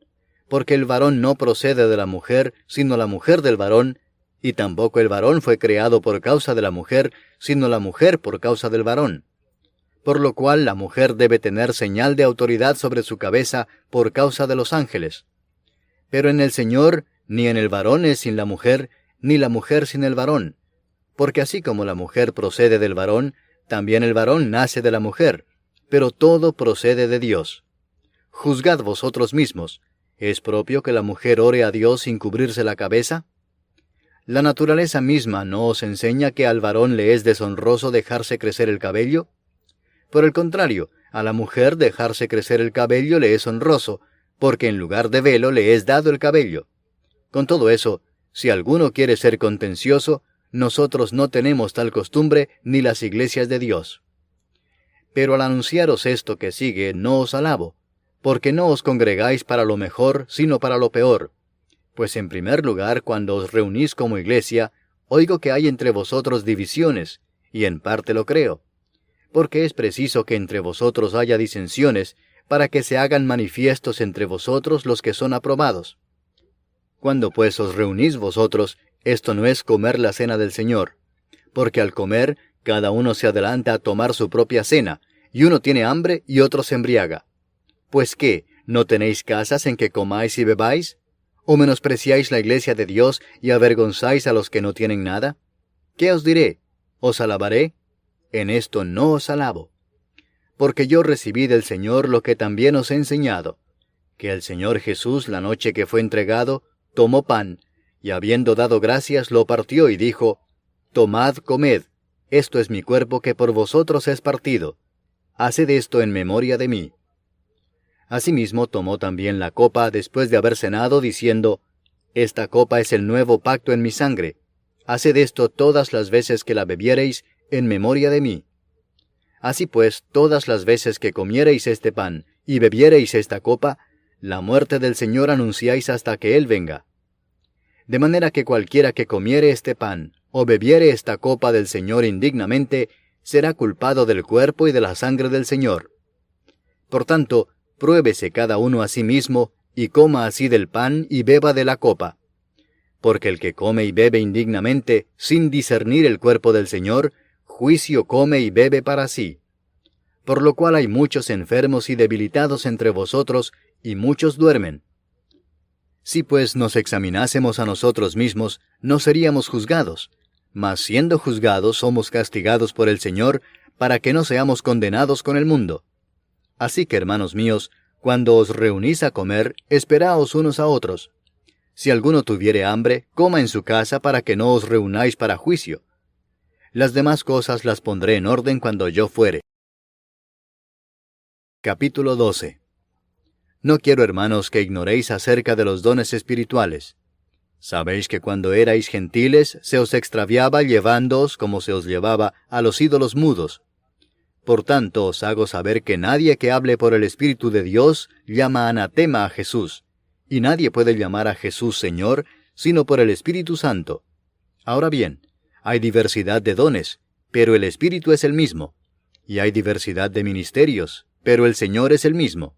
Porque el varón no procede de la mujer, sino la mujer del varón, y tampoco el varón fue creado por causa de la mujer, sino la mujer por causa del varón. Por lo cual la mujer debe tener señal de autoridad sobre su cabeza por causa de los ángeles. Pero en el Señor, ni en el varón es sin la mujer, ni la mujer sin el varón. Porque así como la mujer procede del varón, también el varón nace de la mujer, pero todo procede de Dios. Juzgad vosotros mismos, ¿es propio que la mujer ore a Dios sin cubrirse la cabeza? ¿La naturaleza misma no os enseña que al varón le es deshonroso dejarse crecer el cabello? Por el contrario, a la mujer dejarse crecer el cabello le es honroso, porque en lugar de velo le es dado el cabello. Con todo eso, si alguno quiere ser contencioso, nosotros no tenemos tal costumbre ni las iglesias de Dios. Pero al anunciaros esto que sigue, no os alabo, porque no os congregáis para lo mejor, sino para lo peor. Pues en primer lugar, cuando os reunís como iglesia, oigo que hay entre vosotros divisiones, y en parte lo creo. Porque es preciso que entre vosotros haya disensiones, para que se hagan manifiestos entre vosotros los que son aprobados. Cuando pues os reunís vosotros, esto no es comer la cena del Señor, porque al comer, cada uno se adelanta a tomar su propia cena, y uno tiene hambre y otro se embriaga. Pues ¿qué? ¿No tenéis casas en que comáis y bebáis? ¿O menospreciáis la iglesia de Dios y avergonzáis a los que no tienen nada? ¿Qué os diré? ¿Os alabaré? En esto no os alabo. Porque yo recibí del Señor lo que también os he enseñado, que el Señor Jesús, la noche que fue entregado, tomó pan, y habiendo dado gracias, lo partió y dijo, Tomad, comed, esto es mi cuerpo que por vosotros es partido. Haced esto en memoria de mí. Asimismo tomó también la copa después de haber cenado, diciendo, Esta copa es el nuevo pacto en mi sangre. Haced esto todas las veces que la bebiereis, en memoria de mí. Así pues, todas las veces que comiereis este pan, y bebiereis esta copa, la muerte del Señor anunciáis hasta que Él venga. De manera que cualquiera que comiere este pan, o bebiere esta copa del Señor indignamente, será culpado del cuerpo y de la sangre del Señor. Por tanto, pruébese cada uno a sí mismo, y coma así del pan y beba de la copa. Porque el que come y bebe indignamente, sin discernir el cuerpo del Señor, juicio come y bebe para sí. Por lo cual hay muchos enfermos y debilitados entre vosotros, y muchos duermen. Si pues nos examinásemos a nosotros mismos, no seríamos juzgados, mas siendo juzgados somos castigados por el Señor, para que no seamos condenados con el mundo. Así que, hermanos míos, cuando os reunís a comer, esperaos unos a otros. Si alguno tuviere hambre, coma en su casa para que no os reunáis para juicio. Las demás cosas las pondré en orden cuando yo fuere. Capítulo 12. No quiero, hermanos, que ignoréis acerca de los dones espirituales. Sabéis que cuando erais gentiles, se os extraviaba llevándoos, como se os llevaba, a los ídolos mudos. Por tanto, os hago saber que nadie que hable por el Espíritu de Dios llama anatema a Jesús, y nadie puede llamar a Jesús Señor, sino por el Espíritu Santo. Ahora bien, hay diversidad de dones, pero el Espíritu es el mismo. Y hay diversidad de ministerios, pero el Señor es el mismo.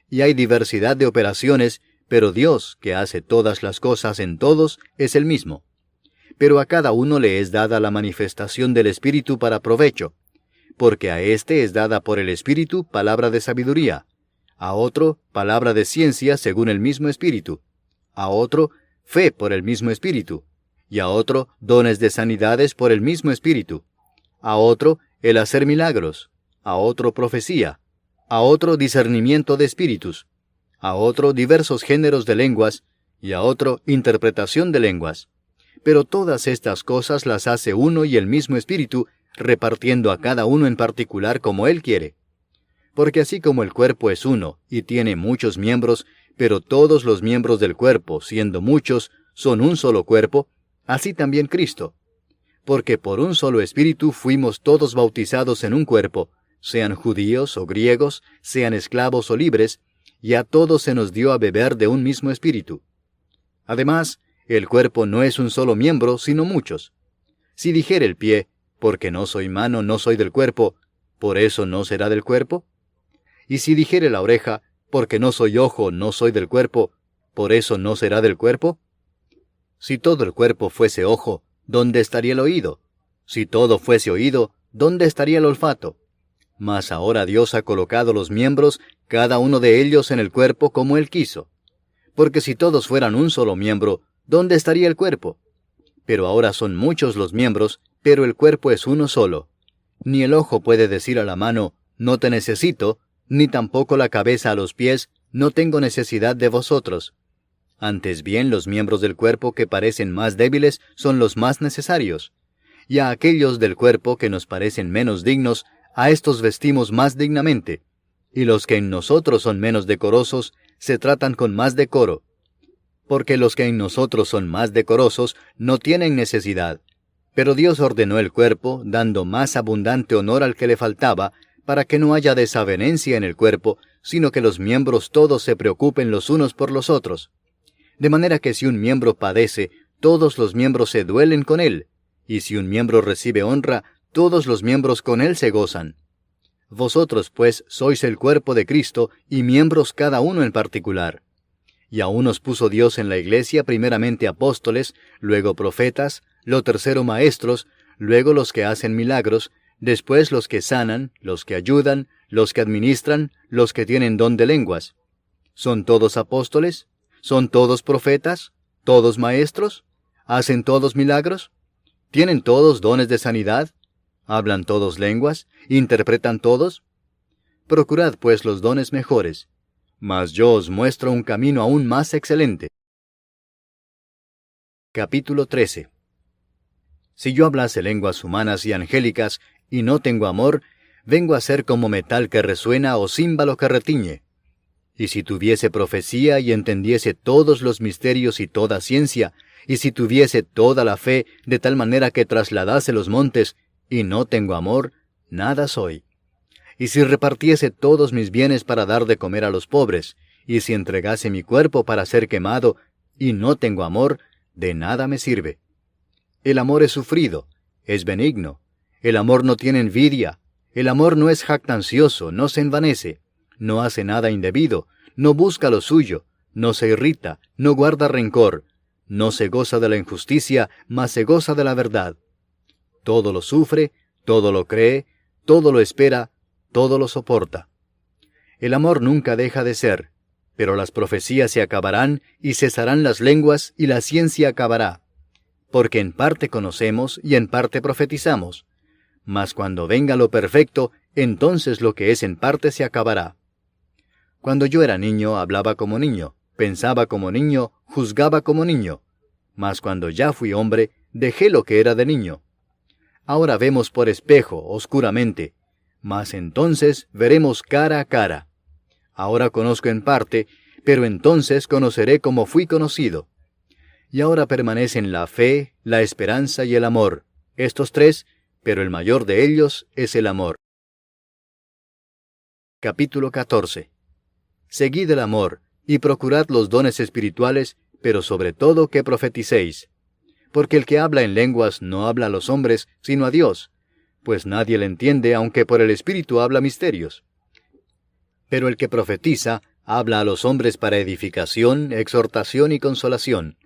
Y hay diversidad de operaciones, pero Dios, que hace todas las cosas en todos, es el mismo. Pero a cada uno le es dada la manifestación del Espíritu para provecho, porque a éste es dada por el Espíritu palabra de sabiduría, a otro palabra de ciencia según el mismo Espíritu, a otro fe por el mismo Espíritu, y a otro dones de sanidades por el mismo Espíritu, a otro el hacer milagros, a otro profecía, a otro discernimiento de espíritus, a otro diversos géneros de lenguas, y a otro interpretación de lenguas. Pero todas estas cosas las hace uno y el mismo Espíritu, repartiendo a cada uno en particular como Él quiere. Porque así como el cuerpo es uno, y tiene muchos miembros, pero todos los miembros del cuerpo, siendo muchos, son un solo cuerpo, así también Cristo. Porque por un solo Espíritu fuimos todos bautizados en un cuerpo, sean judíos o griegos, sean esclavos o libres, y a todos se nos dio a beber de un mismo Espíritu. Además, el cuerpo no es un solo miembro, sino muchos. Si dijere el pie, porque no soy mano, no soy del cuerpo, ¿por eso no será del cuerpo? Y si dijere la oreja, porque no soy ojo, no soy del cuerpo, ¿por eso no será del cuerpo? Si todo el cuerpo fuese ojo, ¿dónde estaría el oído? Si todo fuese oído, ¿dónde estaría el olfato? Mas ahora Dios ha colocado los miembros, cada uno de ellos en el cuerpo como Él quiso. Porque si todos fueran un solo miembro, ¿dónde estaría el cuerpo? Pero ahora son muchos los miembros, pero el cuerpo es uno solo. Ni el ojo puede decir a la mano, no te necesito, ni tampoco la cabeza a los pies, no tengo necesidad de vosotros. Antes bien, los miembros del cuerpo que parecen más débiles son los más necesarios. Y a aquellos del cuerpo que nos parecen menos dignos, a estos vestimos más dignamente. Y los que en nosotros son menos decorosos, se tratan con más decoro. Porque los que en nosotros son más decorosos, no tienen necesidad. Pero Dios ordenó el cuerpo, dando más abundante honor al que le faltaba, para que no haya desavenencia en el cuerpo, sino que los miembros todos se preocupen los unos por los otros. De manera que si un miembro padece, todos los miembros se duelen con él, y si un miembro recibe honra, todos los miembros con él se gozan. Vosotros, pues, sois el cuerpo de Cristo, y miembros cada uno en particular. Y a unos puso Dios en la iglesia primeramente apóstoles, luego profetas, lo tercero maestros, luego los que hacen milagros, después los que sanan, los que ayudan, los que administran, los que tienen don de lenguas. ¿Son todos apóstoles? ¿Son todos profetas? ¿Todos maestros? ¿Hacen todos milagros? ¿Tienen todos dones de sanidad? ¿Hablan todos lenguas? ¿Interpretan todos? Procurad pues los dones mejores, mas yo os muestro un camino aún más excelente. Capítulo 13. Si yo hablase lenguas humanas y angélicas, y no tengo amor, vengo a ser como metal que resuena o címbalo que retiñe. Y si tuviese profecía y entendiese todos los misterios y toda ciencia, y si tuviese toda la fe de tal manera que trasladase los montes, y no tengo amor, nada soy. Y si repartiese todos mis bienes para dar de comer a los pobres, y si entregase mi cuerpo para ser quemado, y no tengo amor, de nada me sirve. El amor es sufrido, es benigno. El amor no tiene envidia. El amor no es jactancioso, no se envanece, no hace nada indebido, no busca lo suyo, no se irrita, no guarda rencor, no se goza de la injusticia, mas se goza de la verdad. Todo lo sufre, todo lo cree, todo lo espera, todo lo soporta. El amor nunca deja de ser, pero las profecías se acabarán y cesarán las lenguas y la ciencia acabará. Porque en parte conocemos y en parte profetizamos. Mas cuando venga lo perfecto, entonces lo que es en parte se acabará. Cuando yo era niño, hablaba como niño, pensaba como niño, juzgaba como niño. Mas cuando ya fui hombre, dejé lo que era de niño. Ahora vemos por espejo, oscuramente, mas entonces veremos cara a cara. Ahora conozco en parte, pero entonces conoceré como fui conocido. Y ahora permanecen la fe, la esperanza y el amor, estos tres, pero el mayor de ellos es el amor. Capítulo 14. Seguid el amor, y procurad los dones espirituales, pero sobre todo que profeticéis. Porque el que habla en lenguas no habla a los hombres, sino a Dios, pues nadie le entiende, aunque por el Espíritu habla misterios. Pero el que profetiza habla a los hombres para edificación, exhortación y consolación.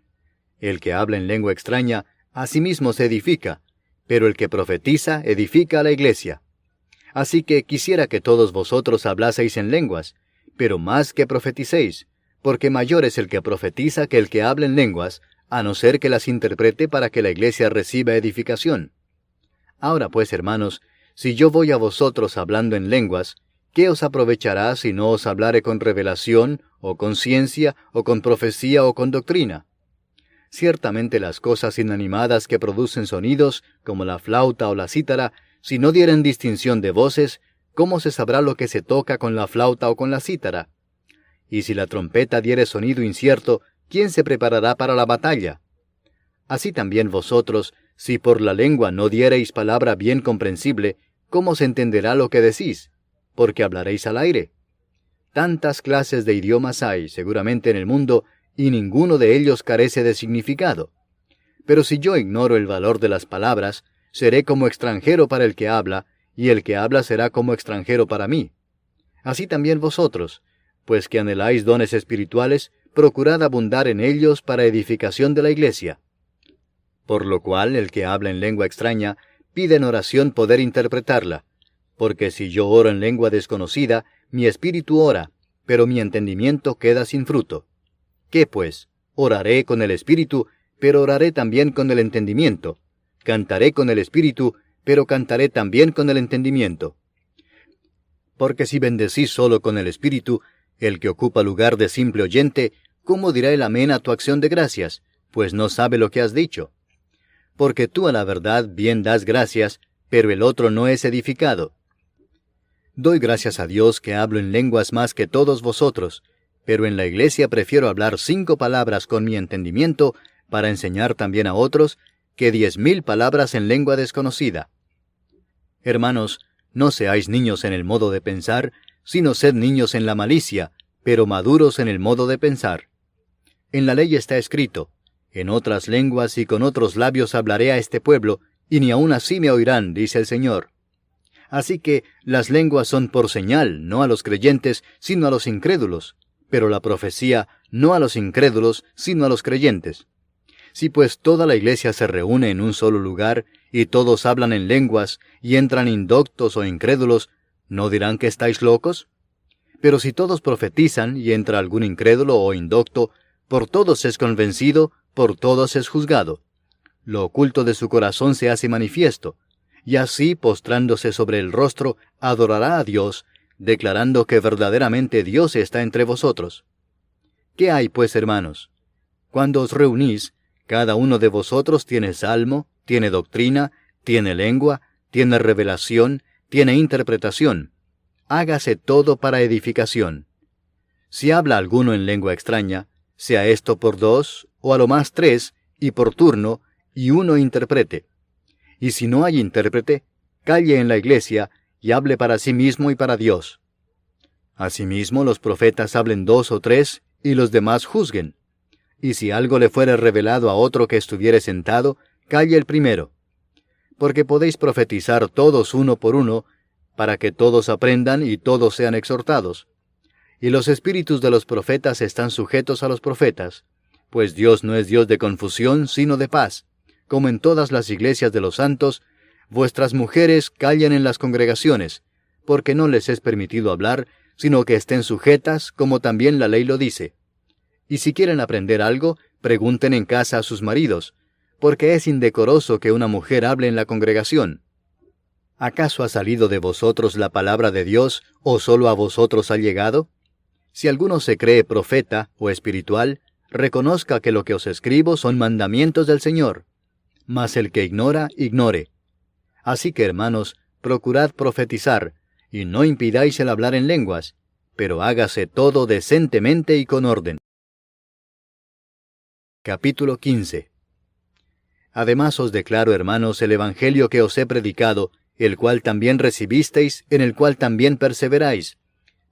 El que habla en lengua extraña, a sí mismo se edifica, pero el que profetiza edifica a la iglesia. Así que quisiera que todos vosotros hablaseis en lenguas, pero más que profeticéis, porque mayor es el que profetiza que el que habla en lenguas, a no ser que las interprete para que la iglesia reciba edificación. Ahora pues, hermanos, si yo voy a vosotros hablando en lenguas, ¿qué os aprovechará si no os hablare con revelación, o con ciencia, o con profecía, o con doctrina? Ciertamente las cosas inanimadas que producen sonidos, como la flauta o la cítara, si no dieren distinción de voces, ¿cómo se sabrá lo que se toca con la flauta o con la cítara? Y si la trompeta diere sonido incierto, ¿quién se preparará para la batalla? Así también vosotros, si por la lengua no diereis palabra bien comprensible, ¿cómo se entenderá lo que decís? Porque hablaréis al aire. Tantas clases de idiomas hay, seguramente, en el mundo, y ninguno de ellos carece de significado. Pero si yo ignoro el valor de las palabras, seré como extranjero para el que habla, y el que habla será como extranjero para mí. Así también vosotros, pues que anheláis dones espirituales, procurad abundar en ellos para edificación de la iglesia. Por lo cual el que habla en lengua extraña, pide en oración poder interpretarla, porque si yo oro en lengua desconocida, mi espíritu ora, pero mi entendimiento queda sin fruto. ¿Qué pues? Oraré con el espíritu, pero oraré también con el entendimiento. Cantaré con el espíritu, pero cantaré también con el entendimiento. Porque si bendecís solo con el espíritu, el que ocupa lugar de simple oyente, ¿cómo dirá el amén a tu acción de gracias? Pues no sabe lo que has dicho. Porque tú a la verdad bien das gracias, pero el otro no es edificado. Doy gracias a Dios que hablo en lenguas más que todos vosotros, pero en la iglesia prefiero hablar 5 palabras con mi entendimiento para enseñar también a otros, que 10,000 palabras en lengua desconocida. Hermanos, no seáis niños en el modo de pensar, sino sed niños en la malicia, pero maduros en el modo de pensar. En la ley está escrito, en otras lenguas y con otros labios hablaré a este pueblo, y ni aun así me oirán, dice el Señor. Así que las lenguas son por señal, no a los creyentes, sino a los incrédulos, pero la profecía no a los incrédulos, sino a los creyentes. Si pues toda la iglesia se reúne en un solo lugar, y todos hablan en lenguas, y entran indoctos o incrédulos, ¿no dirán que estáis locos? Pero si todos profetizan, y entra algún incrédulo o indocto, por todos es convencido, por todos es juzgado. Lo oculto de su corazón se hace manifiesto, y así, postrándose sobre el rostro, adorará a Dios, declarando que verdaderamente Dios está entre vosotros. ¿Qué hay, pues, hermanos? Cuando os reunís, cada uno de vosotros tiene salmo, tiene doctrina, tiene lengua, tiene revelación, tiene interpretación. Hágase todo para edificación. Si habla alguno en lengua extraña, sea esto por 2, o a lo más 3, y por turno, y uno interprete. Y si no hay intérprete, calle en la iglesia, y hable para sí mismo y para Dios. Asimismo, los profetas hablen 2 o 3, y los demás juzguen. Y si algo le fuere revelado a otro que estuviere sentado, calle el primero. Porque podéis profetizar todos uno por uno, para que todos aprendan y todos sean exhortados. Y los espíritus de los profetas están sujetos a los profetas, pues Dios no es Dios de confusión, sino de paz. Como en todas las iglesias de los santos, vuestras mujeres callen en las congregaciones, porque no les es permitido hablar, sino que estén sujetas, como también la ley lo dice. Y si quieren aprender algo, pregunten en casa a sus maridos, porque es indecoroso que una mujer hable en la congregación. ¿Acaso ha salido de vosotros la palabra de Dios, o solo a vosotros ha llegado? Si alguno se cree profeta o espiritual, reconozca que lo que os escribo son mandamientos del Señor. Mas el que ignora, ignore. Así que, hermanos, procurad profetizar, y no impidáis el hablar en lenguas, pero hágase todo decentemente y con orden. Capítulo 15. Además os declaro, hermanos, el Evangelio que os he predicado, el cual también recibisteis, en el cual también perseveráis,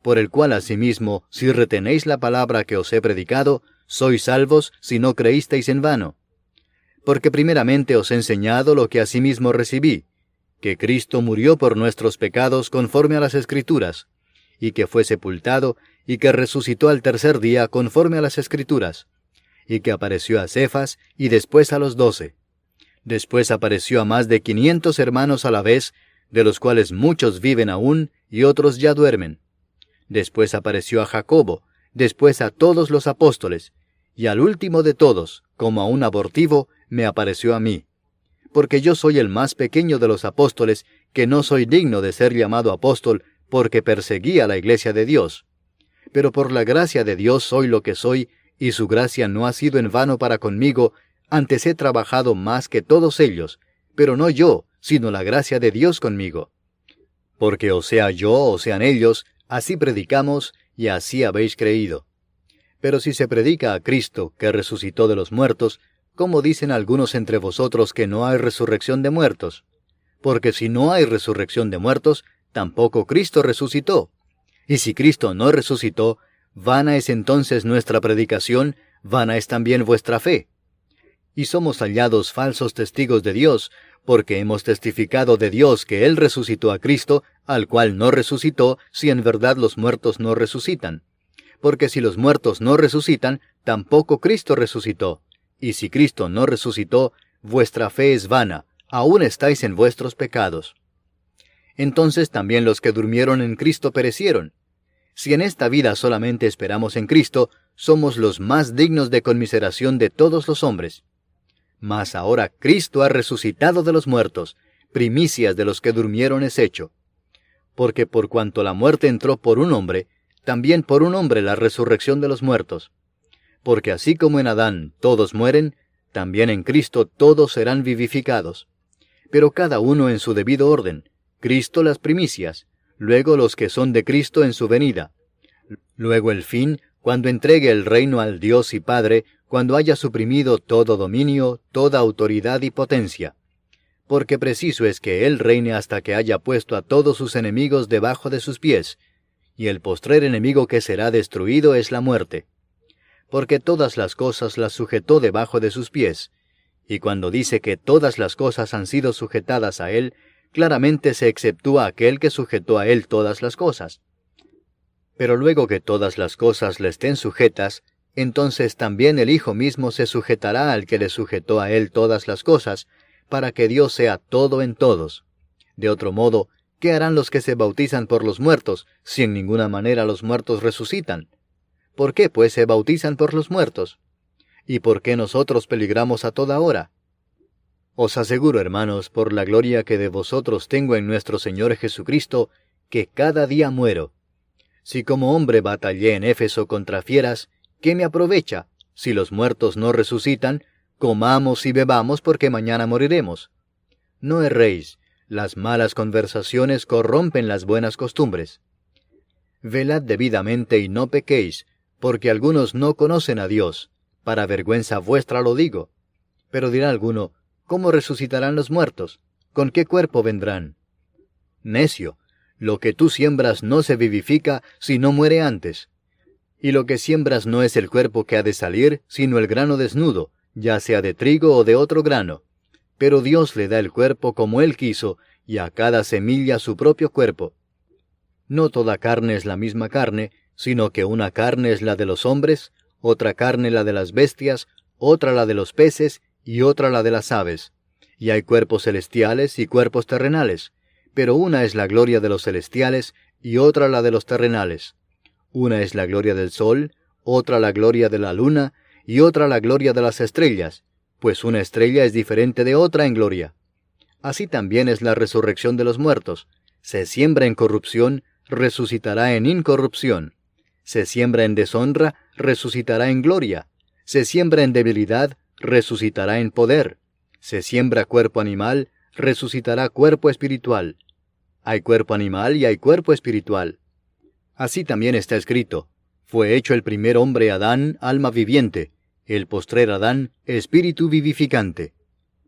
por el cual asimismo, si retenéis la palabra que os he predicado, sois salvos si no creísteis en vano. Porque primeramente os he enseñado lo que asimismo recibí, que Cristo murió por nuestros pecados conforme a las Escrituras, y que fue sepultado, y que resucitó al tercer día conforme a las Escrituras, y que apareció a Cefas, y después a los 12. Después apareció a más de 500 hermanos a la vez, de los cuales muchos viven aún, y otros ya duermen. Después apareció a Jacobo, después a todos los apóstoles, y al último de todos, como a un abortivo, me apareció a mí. Porque yo soy el más pequeño de los apóstoles, que no soy digno de ser llamado apóstol, porque perseguí a la iglesia de Dios. Pero por la gracia de Dios soy lo que soy, y su gracia no ha sido en vano para conmigo, antes he trabajado más que todos ellos, pero no yo, sino la gracia de Dios conmigo. Porque o sea yo o sean ellos, así predicamos, y así habéis creído. Pero si se predica a Cristo, que resucitó de los muertos, ¿cómo dicen algunos entre vosotros que no hay resurrección de muertos? Porque si no hay resurrección de muertos, tampoco Cristo resucitó. Y si Cristo no resucitó, vana es entonces nuestra predicación, vana es también vuestra fe. Y somos hallados falsos testigos de Dios, porque hemos testificado de Dios que Él resucitó a Cristo, al cual no resucitó, si en verdad los muertos no resucitan. Porque si los muertos no resucitan, tampoco Cristo resucitó. Y si Cristo no resucitó, vuestra fe es vana, aún estáis en vuestros pecados. Entonces también los que durmieron en Cristo perecieron. Si en esta vida solamente esperamos en Cristo, somos los más dignos de conmiseración de todos los hombres. Mas ahora Cristo ha resucitado de los muertos, primicias de los que durmieron es hecho. Porque por cuanto la muerte entró por un hombre, también por un hombre la resurrección de los muertos. Porque así como en Adán todos mueren, también en Cristo todos serán vivificados. Pero cada uno en su debido orden, Cristo las primicias, luego los que son de Cristo en su venida. Luego el fin, cuando entregue el reino al Dios y Padre, cuando haya suprimido todo dominio, toda autoridad y potencia. Porque preciso es que Él reine hasta que haya puesto a todos sus enemigos debajo de sus pies, y el postrer enemigo que será destruido es la muerte. Porque todas las cosas las sujetó debajo de sus pies, y cuando dice que todas las cosas han sido sujetadas a Él, claramente se exceptúa aquel que sujetó a Él todas las cosas. Pero luego que todas las cosas le estén sujetas, entonces también el Hijo mismo se sujetará al que le sujetó a Él todas las cosas, para que Dios sea todo en todos. De otro modo, ¿qué harán los que se bautizan por los muertos, si en ninguna manera los muertos resucitan? ¿Por qué, pues, se bautizan por los muertos? ¿Y por qué nosotros peligramos a toda hora? Os aseguro, hermanos, por la gloria que de vosotros tengo en nuestro Señor Jesucristo, que cada día muero. Si como hombre batallé en Éfeso contra fieras, ¿qué me aprovecha? Si los muertos no resucitan, comamos y bebamos porque mañana moriremos. No erréis, las malas conversaciones corrompen las buenas costumbres. Velad debidamente y no pequéis, porque algunos no conocen a Dios. Para vergüenza vuestra lo digo. Pero dirá alguno, ¿cómo resucitarán los muertos? ¿Con qué cuerpo vendrán? Necio, lo que tú siembras no se vivifica si no muere antes. Y lo que siembras no es el cuerpo que ha de salir, sino el grano desnudo, ya sea de trigo o de otro grano. Pero Dios le da el cuerpo como Él quiso, y a cada semilla su propio cuerpo. No toda carne es la misma carne, sino que una carne es la de los hombres, otra carne la de las bestias, otra la de los peces, y otra la de las aves. Y hay cuerpos celestiales y cuerpos terrenales, pero una es la gloria de los celestiales, y otra la de los terrenales. Una es la gloria del sol, otra la gloria de la luna, y otra la gloria de las estrellas, pues una estrella es diferente de otra en gloria. Así también es la resurrección de los muertos. Se siembra en corrupción, resucitará en incorrupción. Se siembra en deshonra, resucitará en gloria. Se siembra en debilidad, resucitará en poder. Se siembra cuerpo animal, resucitará cuerpo espiritual. Hay cuerpo animal y hay cuerpo espiritual. Así también está escrito: fue hecho el primer hombre Adán, alma viviente; el postrer Adán, espíritu vivificante.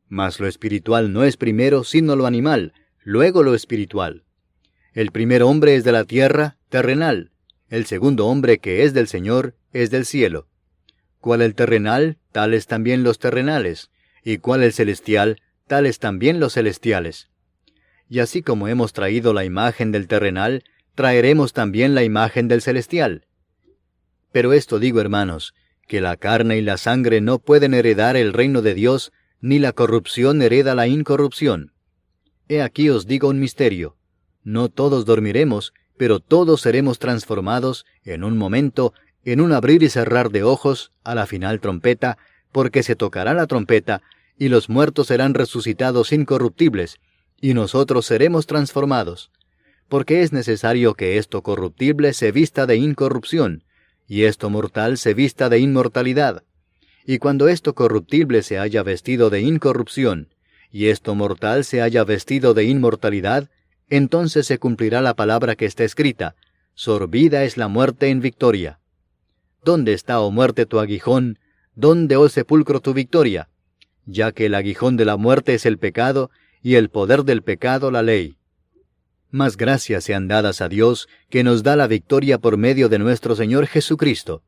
Mas lo espiritual no es primero, sino lo animal, luego lo espiritual. El primer hombre es de la tierra, terrenal; el segundo hombre, que es del Señor, es del cielo. Cual el terrenal, tales también los terrenales; y cual el celestial, tales también los celestiales. Y así como hemos traído la imagen del terrenal, traeremos también la imagen del celestial. Pero esto digo, hermanos, que la carne y la sangre no pueden heredar el reino de Dios, ni la corrupción hereda la incorrupción. He aquí os digo un misterio: no todos dormiremos, pero todos seremos transformados en un momento, en un abrir y cerrar de ojos, a la final trompeta, porque se tocará la trompeta, y los muertos serán resucitados incorruptibles, y nosotros seremos transformados. Porque es necesario que esto corruptible se vista de incorrupción, y esto mortal se vista de inmortalidad. Y cuando esto corruptible se haya vestido de incorrupción, y esto mortal se haya vestido de inmortalidad, entonces se cumplirá la palabra que está escrita: sorbida es la muerte en victoria. ¿Dónde está, oh muerte, tu aguijón? ¿Dónde, oh sepulcro, tu victoria? Ya que el aguijón de la muerte es el pecado, y el poder del pecado la ley. Mas gracias sean dadas a Dios, que nos da la victoria por medio de nuestro Señor Jesucristo.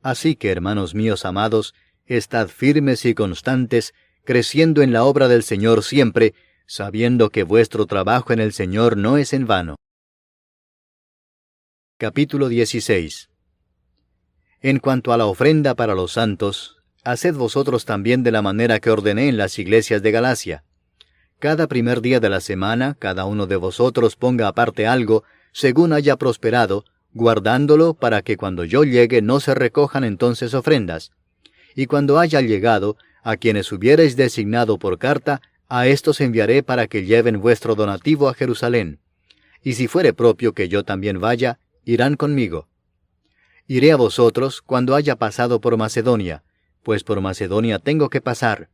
Así que, hermanos míos amados, estad firmes y constantes, creciendo en la obra del Señor siempre, sabiendo que vuestro trabajo en el Señor no es en vano. Capítulo 16. En cuanto a la ofrenda para los santos, haced vosotros también de la manera que ordené en las iglesias de Galacia. Cada primer día de la semana, cada uno de vosotros ponga aparte algo, según haya prosperado, guardándolo para que cuando yo llegue no se recojan entonces ofrendas. Y cuando haya llegado, a quienes hubierais designado por carta, a éstos enviaré para que lleven vuestro donativo a Jerusalén. Y si fuere propio que yo también vaya, irán conmigo. Iré a vosotros cuando haya pasado por Macedonia, pues por Macedonia tengo que pasar.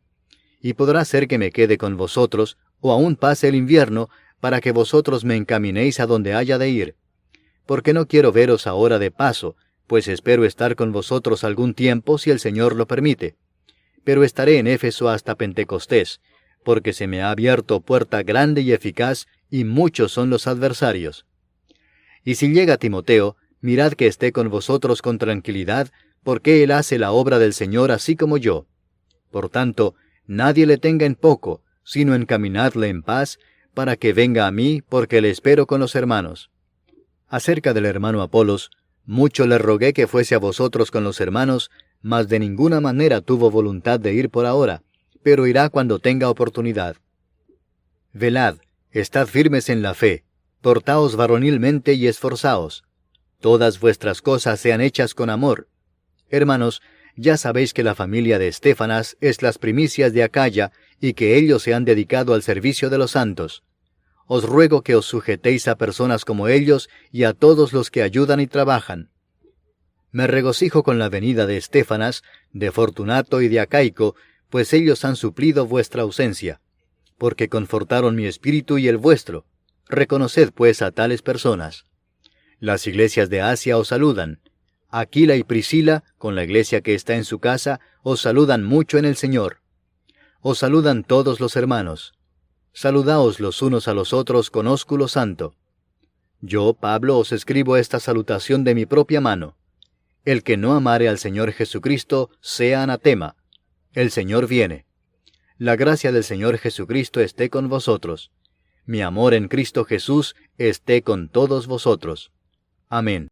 Y podrá ser que me quede con vosotros, o aún pase el invierno, para que vosotros me encaminéis a donde haya de ir. Porque no quiero veros ahora de paso, pues espero estar con vosotros algún tiempo si el Señor lo permite. Pero estaré en Éfeso hasta Pentecostés, porque se me ha abierto puerta grande y eficaz, y muchos son los adversarios. Y si llega Timoteo, mirad que esté con vosotros con tranquilidad, porque él hace la obra del Señor así como yo. Por tanto, nadie le tenga en poco, sino encaminadle en paz, para que venga a mí, porque le espero con los hermanos. Acerca del hermano Apolos, mucho le rogué que fuese a vosotros con los hermanos, mas de ninguna manera tuvo voluntad de ir por ahora, pero irá cuando tenga oportunidad. Velad, estad firmes en la fe, portaos varonilmente y esforzaos. Todas vuestras cosas sean hechas con amor. Hermanos, ya sabéis que la familia de Estéfanas es las primicias de Acaya, y que ellos se han dedicado al servicio de los santos. Os ruego que os sujetéis a personas como ellos y a todos los que ayudan y trabajan. Me regocijo con la venida de Estéfanas, de Fortunato y de Acaico, pues ellos han suplido vuestra ausencia, porque confortaron mi espíritu y el vuestro. Reconoced pues a tales personas. Las iglesias de Asia os saludan. Aquila y Priscila, con la iglesia que está en su casa, os saludan mucho en el Señor. Os saludan todos los hermanos. Saludaos los unos a los otros con ósculo santo. Yo, Pablo, os escribo esta salutación de mi propia mano. El que no amare al Señor Jesucristo, sea anatema. El Señor viene. La gracia del Señor Jesucristo esté con vosotros. Mi amor en Cristo Jesús esté con todos vosotros. Amén.